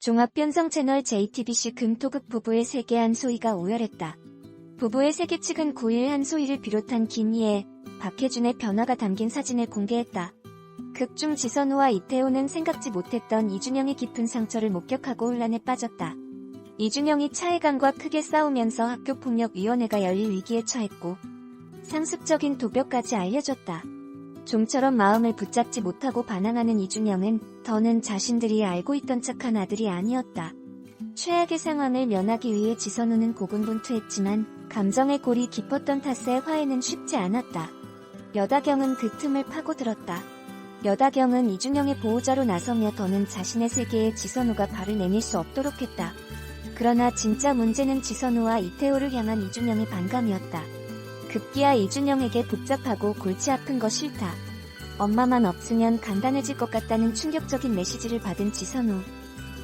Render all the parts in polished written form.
종합변성 채널 JTBC 금토급 부부의 세계 한소희가 오열했다. 부부의 세계 측은 9일 한소희를 비롯한 김희애, 박혜준의 변화가 담긴 사진을 공개했다. 극 중 지선우와 이태호는 생각지 못했던 이준영의 깊은 상처를 목격하고 혼란에 빠졌다. 이준영이 차혜강과 크게 싸우면서 학교폭력위원회가 열릴 위기에 처했고 상습적인 도벽까지 알려줬다. 좀처럼 마음을 붙잡지 못하고 반항하는 이준영은 더는 자신들이 알고 있던 척한 아들이 아니었다. 최악의 상황을 면하기 위해 지선우는 고군분투했지만 감정의 골이 깊었던 탓에 화해는 쉽지 않았다. 여다경은 그 틈을 파고들었다. 여다경은 이준영의 보호자로 나서며 더는 자신의 세계에 지선우가 발을 내밀 수 없도록 했다. 그러나 진짜 문제는 지선우와 이태호를 향한 이준영의 반감이었다. 급기야 이준영에게 복잡하고 골치 아픈 거 싫다. 엄마만 없으면 간단해질 것 같다는 충격적인 메시지를 받은 지선우.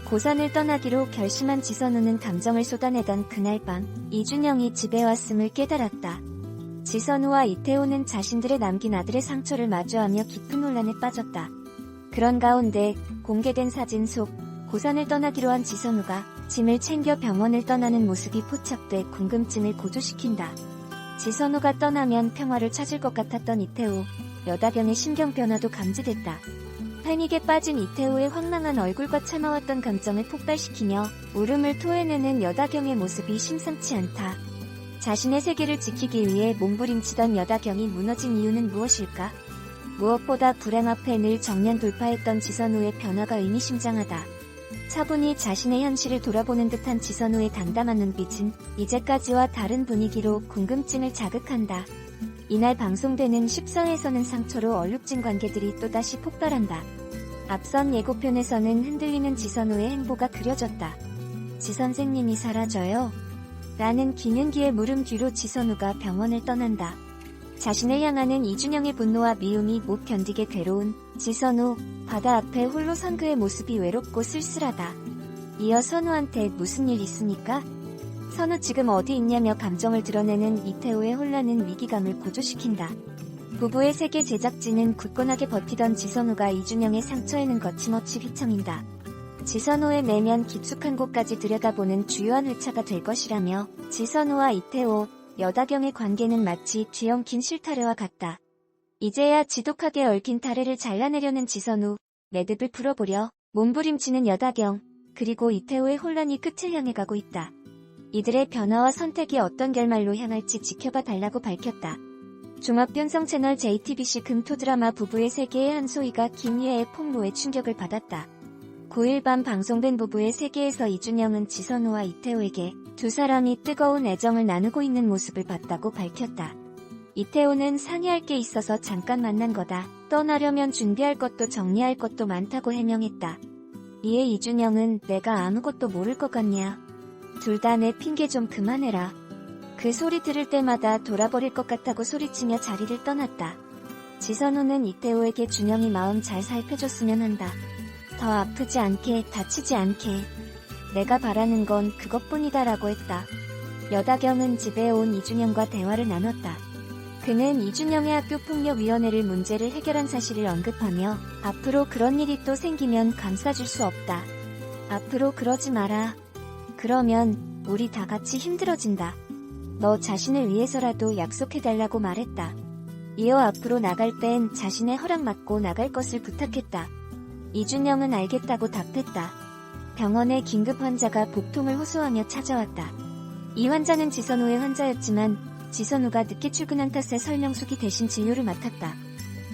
고산을 떠나기로 결심한 지선우는 감정을 쏟아내던 그날 밤 이준영이 집에 왔음을 깨달았다. 지선우와 이태호는 자신들의 남긴 아들의 상처를 마주하며 깊은 혼란에 빠졌다. 그런 가운데 공개된 사진 속 고산을 떠나기로 한 지선우가 짐을 챙겨 병원을 떠나는 모습이 포착돼 궁금증을 고조시킨다. 지선우가 떠나면 평화를 찾을 것 같았던 이태호, 여다경의 심경 변화도 감지됐다. 패닉에 빠진 이태호의 황망한 얼굴과 참아왔던 감정을 폭발시키며 울음을 토해내는 여다경의 모습이 심상치 않다. 자신의 세계를 지키기 위해 몸부림치던 여다경이 무너진 이유는 무엇일까? 무엇보다 불행 앞에 늘 정면 돌파했던 지선우의 변화가 의미심장하다. 차분히 자신의 현실을 돌아보는 듯한 지선우의 담담한 눈빛은 이제까지와 다른 분위기로 궁금증을 자극한다. 이날 방송되는 10서에서는 상처로 얼룩진 관계들이 또다시 폭발한다. 앞선 예고편에서는 흔들리는 지선우의 행보가 그려졌다. 지선생님이 사라져요? 라는 김윤기의 물음 뒤로 지선우가 병원을 떠난다. 자신을 향하는 이준영의 분노와 미움이 못 견디게 괴로운 지선우, 바다 앞에 홀로 선 그의 모습이 외롭고 쓸쓸하다. 이어 선우한테 무슨 일 있습니까? 선우 지금 어디 있냐며 감정을 드러내는 이태호의 혼란은 위기감을 고조시킨다. 부부의 세계 제작진은 굳건하게 버티던 지선우가 이준영의 상처에는 거침없이 휘청인다. 지선우의 내면 깊숙한 곳까지 들여다보는 주요한 회차가 될 것이라며 지선우와 이태호, 여다경의 관계는 마치 뒤엉킨 실타래와 같다. 이제야 지독하게 얽힌 타래를 잘라내려는 지선우, 매듭을 풀어보려 몸부림치는 여다경, 그리고 이태호의 혼란이 끝을 향해 가고 있다. 이들의 변화와 선택이 어떤 결말로 향할지 지켜봐 달라고 밝혔다. 종합변성 채널 JTBC 금토 드라마 부부의 세계의 한소희가 김희애의 폭로에 충격을 받았다. 9일 밤 방송된 부부의 세계에서 이준영은 지선우와 이태호에게 두 사람이 뜨거운 애정을 나누고 있는 모습을 봤다고 밝혔다. 이태호는 상의할 게 있어서 잠깐 만난 거다. 떠나려면 준비할 것도 정리할 것도 많다고 해명했다. 이에 이준영은 내가 아무것도 모를 것 같냐. 둘 다 내 핑계 좀 그만해라. 그 소리 들을 때마다 돌아버릴 것 같다고 소리치며 자리를 떠났다. 지선우는 이태호에게 준영이 마음 잘 살펴줬으면 한다. 더 아프지 않게, 다치지 않게. 내가 바라는 건 그것뿐이다 라고 했다. 여다경은 집에 온 이준영과 대화를 나눴다. 그는 이준영의 학교폭력위원회를 문제를 해결한 사실을 언급하며 앞으로 그런 일이 또 생기면 감싸줄 수 없다. 앞으로 그러지 마라. 그러면 우리 다 같이 힘들어진다. 너 자신을 위해서라도 약속해달라고 말했다. 이어 앞으로 나갈 땐 자신의 허락 받고 나갈 것을 부탁했다. 이준영은 알겠다고 답했다. 병원에 긴급 환자가 복통을 호소하며 찾아왔다. 이 환자는 지선우의 환자였지만 지선우가 늦게 출근한 탓에 설명숙이 대신 진료를 맡았다.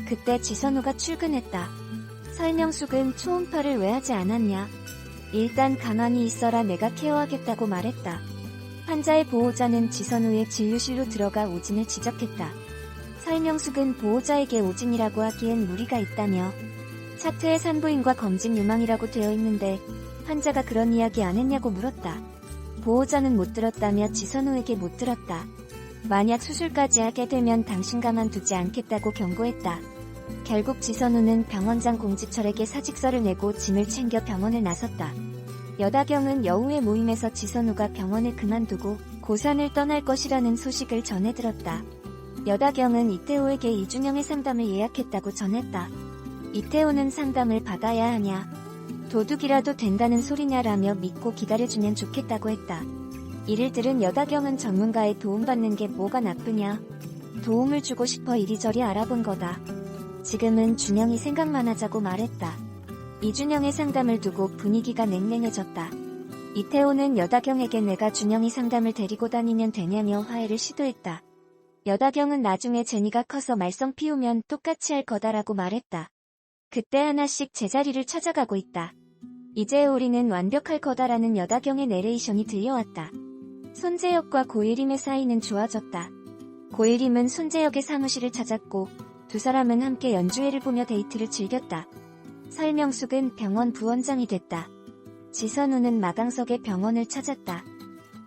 그때 지선우가 출근했다. 설명숙은 초음파를 왜 하지 않았냐. 일단 가만히 있어라 내가 케어하겠다고 말했다. 환자의 보호자는 지선우의 진료실로 들어가 오진을 지적했다. 설명숙은 보호자에게 오진이라고 하기엔 무리가 있다며 차트에 산부인과 검진 유망이라고 되어 있는데 환자가 그런 이야기 안 했냐고 물었다. 보호자는 못 들었다며 지선우에게 못 들었다. 만약 수술까지 하게 되면 당신 가만두지 않겠다고 경고했다. 결국 지선우는 병원장 공지철에게 사직서를 내고 짐을 챙겨 병원을 나섰다. 여다경은 여우의 모임에서 지선우가 병원을 그만두고 고산을 떠날 것이라는 소식을 전해 들었다. 여다경은 이태호에게 이준영의 상담을 예약했다고 전했다. 이태호는 상담을 받아야 하냐? 도둑이라도 된다는 소리냐라며 믿고 기다려주면 좋겠다고 했다. 이를 들은 여다경은 전문가의 도움받는 게 뭐가 나쁘냐. 도움을 주고 싶어 이리저리 알아본 거다. 지금은 준영이 생각만 하자고 말했다. 이준영의 상담을 두고 분위기가 냉랭해졌다. 이태호는 여다경에게 내가 준영이 상담을 데리고 다니면 되냐며 화해를 시도했다. 여다경은 나중에 제니가 커서 말썽 피우면 똑같이 할 거다라고 말했다. 그때 하나씩 제자리를 찾아가고 있다. 이제 우리는 완벽할 거다라는 여다경의 내레이션이 들려왔다. 손재혁과 고일임의 사이는 좋아졌다. 고일임은 손재혁의 사무실을 찾았고 두 사람은 함께 연주회를 보며 데이트를 즐겼다. 설명숙은 병원 부원장이 됐다. 지선우는 마강석의 병원을 찾았다.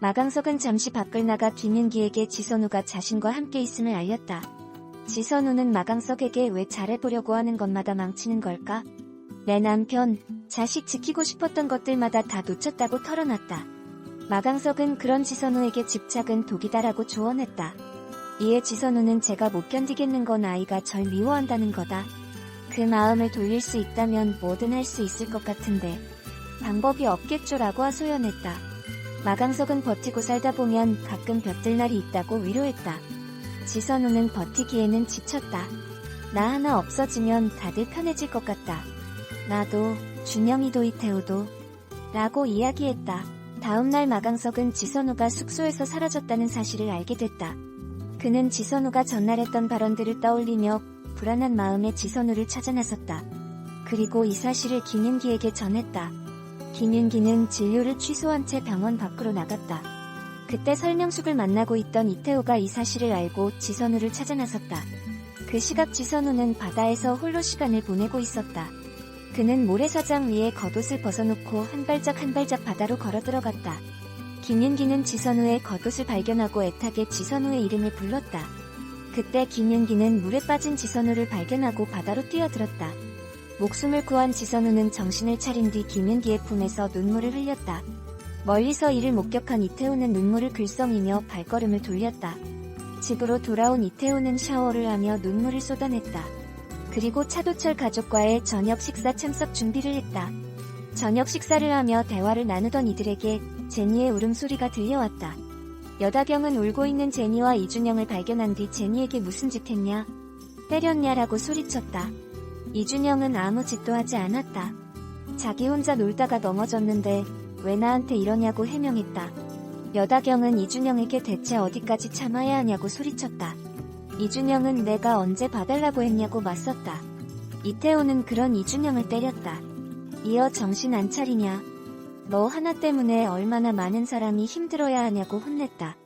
마강석은 잠시 밖을 나가 김윤기에게 지선우가 자신과 함께 있음을 알렸다. 지선우는 마강석에게 왜 잘해보려고 하는 것마다 망치는 걸까? 내 남편, 자식 지키고 싶었던 것들마다 다 놓쳤다고 털어놨다. 마강석은 그런 지선우에게 집착은 독이다라고 조언했다. 이에 지선우는 제가 못 견디겠는 건 아이가 절 미워한다는 거다. 그 마음을 돌릴 수 있다면 뭐든 할 수 있을 것 같은데 방법이 없겠죠라고 하소연했다. 마강석은 버티고 살다 보면 가끔 볕들 날이 있다고 위로했다. 지선우는 버티기에는 지쳤다. 나 하나 없어지면 다들 편해질 것 같다. 나도, 준영이도 이태우도 라고 이야기했다. 다음날 마강석은 지선우가 숙소에서 사라졌다는 사실을 알게 됐다. 그는 지선우가 전날 했던 발언들을 떠올리며 불안한 마음에 지선우를 찾아 나섰다. 그리고 이 사실을 김윤기에게 전했다. 김윤기는 진료를 취소한 채 병원 밖으로 나갔다. 그때 설명숙을 만나고 있던 이태호가 이 사실을 알고 지선우를 찾아 나섰다. 그 시각 지선우는 바다에서 홀로 시간을 보내고 있었다. 그는 모래사장 위에 겉옷을 벗어놓고 한 발짝 한 발짝 바다로 걸어 들어갔다. 김윤기는 지선우의 겉옷을 발견하고 애타게 지선우의 이름을 불렀다. 그때 김윤기는 물에 빠진 지선우를 발견하고 바다로 뛰어들었다. 목숨을 구한 지선우는 정신을 차린 뒤 김윤기의 품에서 눈물을 흘렸다. 멀리서 이를 목격한 이태우는 눈물을 글썽이며 발걸음을 돌렸다. 집으로 돌아온 이태우는 샤워를 하며 눈물을 쏟아냈다. 그리고 차도철 가족과의 저녁 식사 참석 준비를 했다. 저녁 식사를 하며 대화를 나누던 이들에게 제니의 울음소리가 들려왔다. 여다경은 울고 있는 제니와 이준영을 발견한 뒤 제니에게 무슨 짓 했냐? 때렸냐라고 소리쳤다. 이준영은 아무 짓도 하지 않았다. 자기 혼자 놀다가 넘어졌는데 왜 나한테 이러냐고 해명했다. 여다경은 이준영에게 대체 어디까지 참아야 하냐고 소리쳤다. 이준영은 내가 언제 봐달라고 했냐고 맞섰다. 이태호는 그런 이준영을 때렸다. 이어 정신 안 차리냐? 너 하나 때문에 얼마나 많은 사람이 힘들어야 하냐고 혼냈다.